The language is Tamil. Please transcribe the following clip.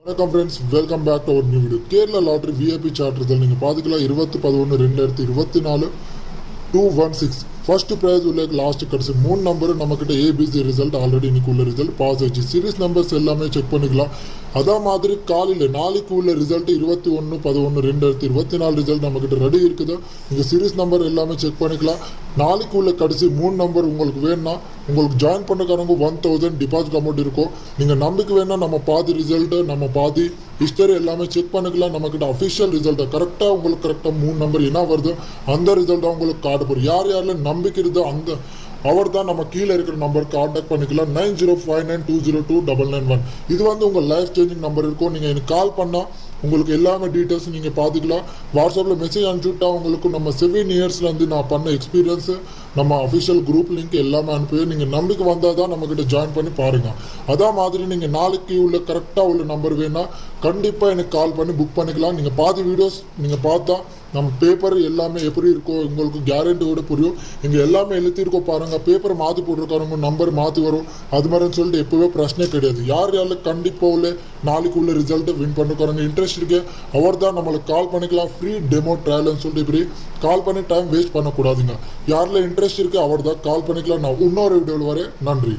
வணக்கம் friends, welcome back to our new video. Kerala lottery VIP chart result நீங்கள் பார்த்துக்கலாம். 20/11/2024 216 ஃபர்ஸ்ட் ப்ரைஸ் உள்ள லாஸ்ட் கடைசி 3 நம்பர் நம்மக்கிட்ட ஏபிசி ரிசல்ட் ஆல்ரெடி இன்னைக்கு உள்ள ரிசல்ட் பாஸ் ஆச்சு. சீரிஸ் நம்பர்ஸ் எல்லாமே செக் பண்ணிக்கலாம். அதே மாதிரி காலையில் நாளைக்கு உள்ள ரிசல்ட் 21/11/2024 ரிசல்ட் நம்மக்கிட்ட ரெடி இருக்குது. நீங்கள் சீரிஸ் நம்பர் எல்லாமே செக் பண்ணிக்கலாம். நாளைக்கு உள்ள கடைசி 3 நம்பர் உங்களுக்கு வேணும்னா உங்களுக்கு ஜாயின் பண்ணக்காரங்க 1000 டிபாசிட் அமௌண்ட் இருக்கும். நீங்கள் நம்பிக்கை வேணா நம்ம பாதி ரிசல்ட்டு நம்ம பாதி ஹிஸ்டரி எல்லாமே செக் பண்ணிக்கலாம். நம்மக்கிட்ட அஃபிஷியல் ரிசல்ட்டை உங்களுக்கு கரெக்டாக 3 நம்பர் என்ன வருது அந்த ரிசல்ட்டை உங்களுக்கு காட்ட போகிறோம். யார் நம்பிக்கை இருந்தோ அவர் தான் நம்ம கீழே இருக்கிற நம்பர் கான்டாக்ட் பண்ணிக்கலாம். 9059202991. இது உங்கள் லைஃப் சேஞ்சிங் நம்பர் இருக்கும். நீங்கள் எனக்கு கால் பண்ணால் உங்களுக்கு எல்லாமே டீட்டெயில்ஸ் நீங்கள் பார்த்துக்கலாம். வாட்ஸ்அப்பில் மெசேஜ் அனுப்பிச்சுட்டா உங்களுக்கு நம்ம 7 இயர்ஸ்லேருந்து நான் பண்ண எக்ஸ்பீரியன்ஸு நம்ம அஃபிஷியல் குரூப் லிங்க் எல்லாமே அனுப்பி நீங்கள் நம்பிக்கை வந்தால் தான் நம்மக்கிட்ட ஜாயின் பண்ணி பாருங்கள். அதே மாதிரி நீங்கள் நாளைக்கு உள்ள கரெக்டாக உள்ள நம்பர் வேணால் கண்டிப்பாக எனக்கு கால் பண்ணி புக் பண்ணிக்கலாம். நீங்கள் பாதி வீடியோஸ் நீங்கள் பார்த்தா நம்ம பேப்பர் எல்லாமே எப்படி இருக்கோ உங்களுக்கு கேரண்டியோட புரியும். இங்கே எல்லாமே எழுத்திருக்கோம் பாருங்கள். பேப்பர் மாற்றி போட்டிருக்காருங்க, நம்பர் மாற்றி வரும். அது மாதிரின்னு சொல்லிட்டு எப்போவே பிரச்சனை கிடையாது. யார் கண்டிப்பாக உள்ள நாளைக்கு உள்ள ரிசல்ட்டை வின் பண்ணிருக்காருங்க இன்ட்ரெஸ்ட் இருக்கு அவர் தான் நம்மளுக்கு கால் பண்ணிக்கலாம். ஃப்ரீ டெமோ ட்ரையல்னு சொல்லிட்டு இப்படி கால் பண்ணி டைம் வேஸ்ட் பண்ணக்கூடாதுங்க. யாரில் இன்ட்ரெஸ்ட் இருக்கு அவர் தான் கால் பண்ணிக்கலாம். நான் இன்னொரு வீடியோவில் வரேன். நன்றி.